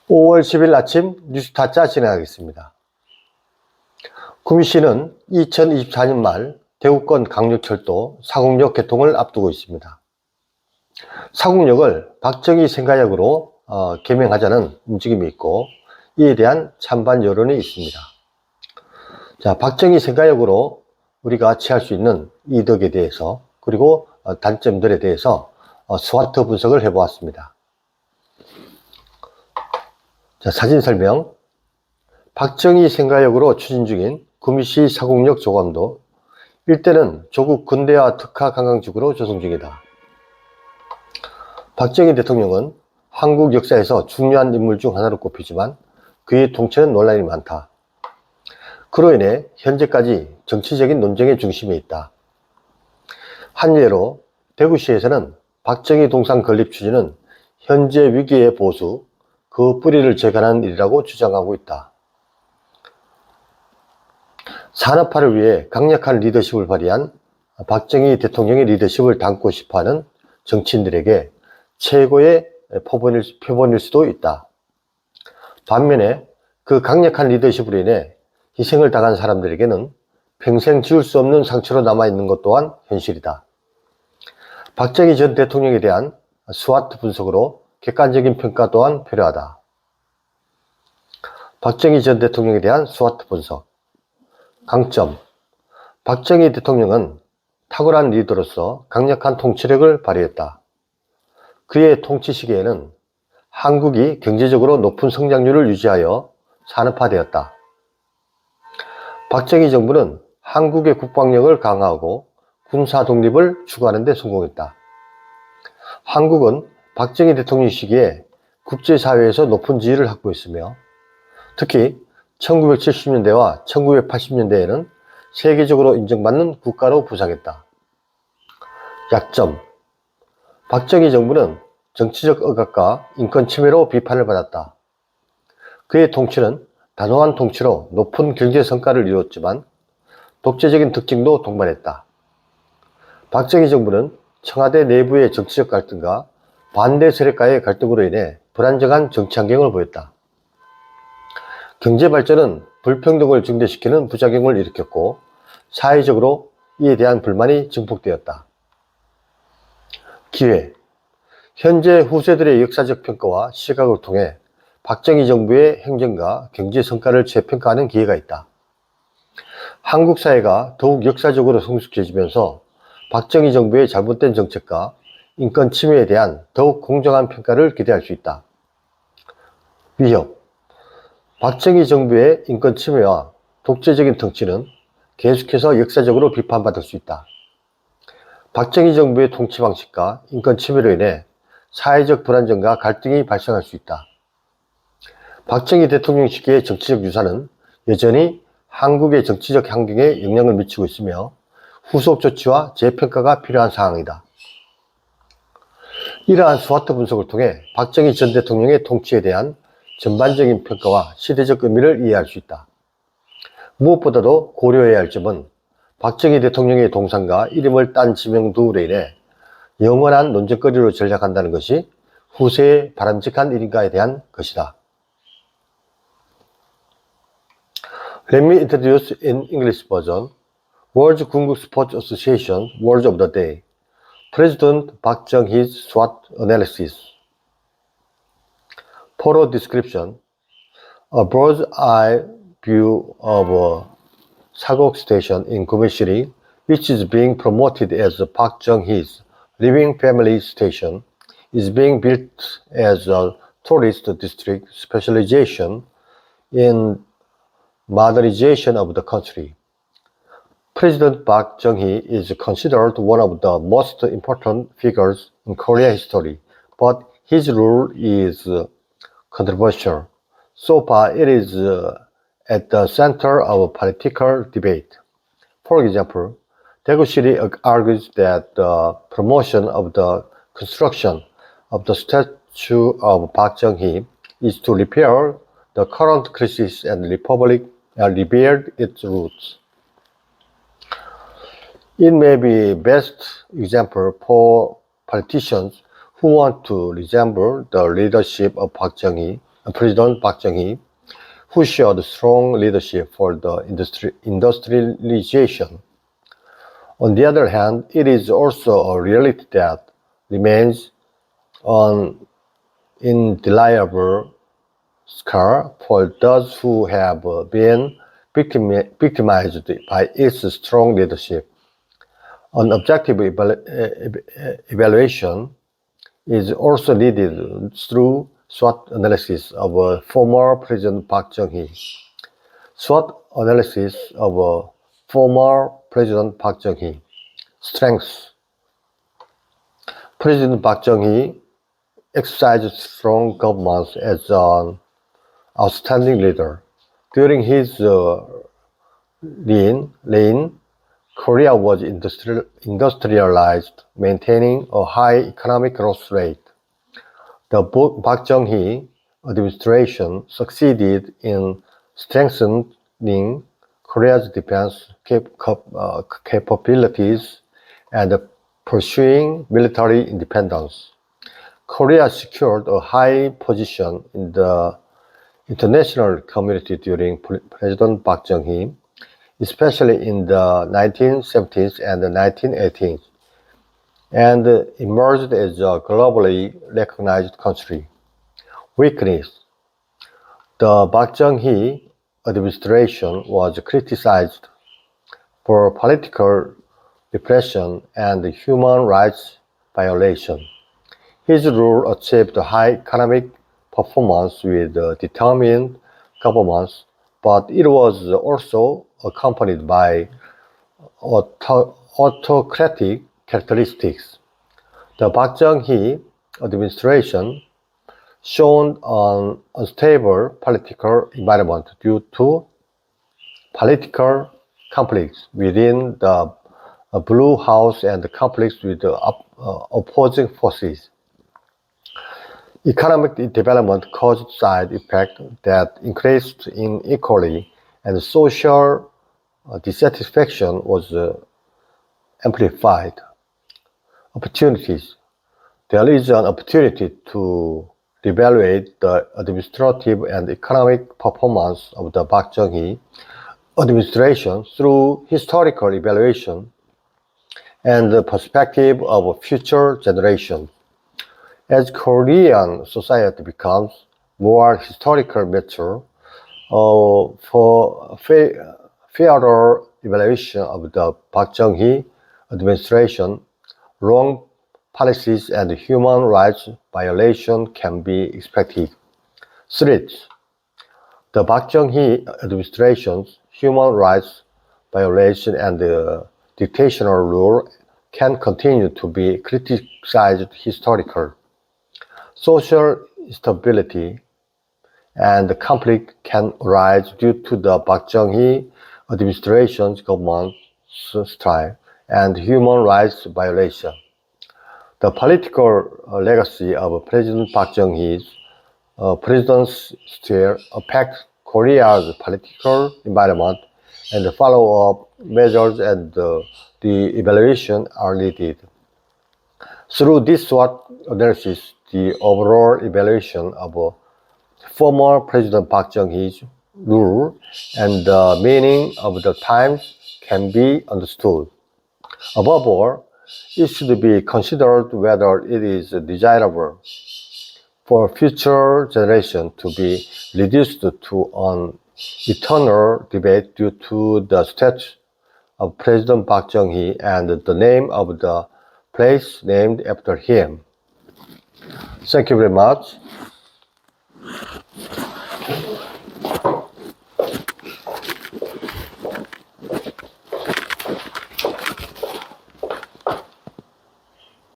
(5월 10일) 아침 뉴스타짜 진행하겠습니다. 구미시는 2024년 말 대구권 강력철도 사곡역 개통을 앞두고 있습니다. 사곡역을 박정희 생가역으로 개명하자는 움직임이 있고, 이에 대한 찬반 여론이 있습니다. 자, 박정희 생가역으로 우리가 취할 수 있는 이득에 대해서, 그리고 단점들에 대해서 스와트 분석을 해보았습니다. 자, 사진 설명. 박정희 생가역으로 추진 중인 구미시 사곡역 조감도 일대는 조국 근대화 특화 관광지구로 조성 중이다. 박정희 대통령은 한국 역사에서 중요한 인물 중 하나로 꼽히지만 그의 통치는 논란이 많다. 그로 인해 현재까지 정치적인 논쟁의 중심에 있다. 한 예로 대구시에서는 박정희 동상 건립 추진은 현재 위기의 보수, 그 뿌리를 재건하는 일이라고 주장하고 있다. 산업화를 위해 강력한 리더십을 발휘한 박정희 대통령의 리더십을 담고 싶어하는 정치인들에게 최고의 표본일 수도 있다. 반면에 그 강력한 리더십으로 인해 희생을 당한 사람들에게는 평생 지울 수 없는 상처로 남아있는 것 또한 현실이다. 박정희 전 대통령에 대한 스와트 분석으로 객관적인 평가 또한 필요하다. 박정희 전 대통령에 대한 스와트 분석. 강점. 박정희 대통령은 탁월한 리더로서 강력한 통치력을 발휘했다. 그의 통치 시기에는 한국이 경제적으로 높은 성장률을 유지하여 산업화되었다. 박정희 정부는 한국의 국방력을 강화하고 군사 독립을 추구하는 데 성공했다. 한국은 박정희 대통령 시기에 국제사회에서 높은 지위를 확보했으며, 특히 1970년대와 1980년대에는 세계적으로 인정받는 국가로 부상했다. 약점. 박정희 정부는 정치적 억압과 인권 침해로 비판을 받았다. 그의 통치는 단호한 통치로 높은 경제 성과를 이루었지만 독재적인 특징도 동반했다. 박정희 정부는 청와대 내부의 정치적 갈등과 반대 세력과의 갈등으로 인해 불안정한 정치 환경을 보였다. 경제 발전은 불평등을 증대시키는 부작용을 일으켰고, 사회적으로 이에 대한 불만이 증폭되었다. 기회. 현재 후세들의 역사적 평가와 시각을 통해 박정희 정부의 행정과 경제 성과를 재평가하는 기회가 있다. 한국 사회가 더욱 역사적으로 성숙해지면서 박정희 정부의 잘못된 정책과 인권 침해에 대한 더욱 공정한 평가를 기대할 수 있다. 위협. 박정희 정부의 인권 침해와 독재적인 통치는 계속해서 역사적으로 비판받을 수 있다. 박정희 정부의 통치 방식과 인권 침해로 인해 사회적 불안정과 갈등이 발생할 수 있다. 박정희 대통령 시기의 정치적 유산은 여전히 한국의 정치적 환경에 영향을 미치고 있으며 후속 조치와 재평가가 필요한 상황이다. 이러한 스와트 분석을 통해 박정희 전 대통령의 통치에 대한 전반적인 평가와 시대적 의미를 이해할 수 있다. 무엇보다도 고려해야 할 점은 박정희 대통령의 동상과 이름을 딴 지명 등으로 인해 영원한 논쟁거리로 전락한다는 것이 후세의 바람직한 일인가에 대한 것이다. Let me introduce in English version World Kungu Sports Association Words of the Day. President Park Chung-hee's SWOT analysis. Photo description. A bird's eye view of Sagok Station in Gumi City, which is being promoted as Park Chung-hee's living family station, is being built as a tourist district specialization in modernization of the country. President Park Chung-hee is considered one of the most important figures in Korean history, but his rule is controversial. So far, it is at the center of political debate. For example, Daegu City argues that the promotion of the construction of the statue of Park Chung-hee is to repair the current crisis and rebuild its roots. It may be best example for politicians who want to resemble the leadership of President Park Chung-hee, who showed strong leadership for the industrialization. On the other hand, it is also a reality that remains an indelible scar for those who have been victimized by its strong leadership. An objective evaluation is also needed through SWOT analysis of former President Park Chung-hee. SWOT analysis of former President Park Chung-hee. Strengths. President Park Chung-hee exercised strong governance as an outstanding leader. During his reign, Korea was industrialized, maintaining a high economic growth rate. The Park Chung-hee administration succeeded in strengthening Korea's defense capabilities and pursuing military independence. Korea secured a high position in the international community during President Park Chung-hee, especially in the 1970s and the 1980s, and emerged as a globally recognized country. Weakness. The Park Chung-hee administration was criticized for political repression and human rights violation. His rule achieved high economic performance with determined governance, but it was also accompanied by autocratic characteristics. The Park Chung-hee administration showed an unstable political environment due to political conflicts within the Blue House and conflicts with the opposing forces. Economic development caused side effects that increased inequality, and social dissatisfaction was amplified. Opportunities. There is an opportunity to evaluate the administrative and economic performance of the Park Chung-hee administration through historical evaluation and the perspective of future generations. As Korean society becomes more historical mature, for fairer evaluation of the Park Chung-hee administration, wrong policies and human rights violation can be expected. Threats. The Park Chung-hee administration's human rights violation and dictatorial rule can continue to be criticized historically. Social instability and conflict can arise due to the Park Chung-hee administration's government strife and human rights violation. The political legacy of President Park Chung-hee's presidency still affects Korea's political environment, and the follow-up measures and the evaluation are needed. Through this SWOT analysis, the overall evaluation of former President Park Chung-hee's rule and the meaning of the times can be understood. Above all, it should be considered whether it is desirable for future generations to be reduced to an eternal debate due to the status of President Park Chung-hee and the name of the place named after him. Thank you very much.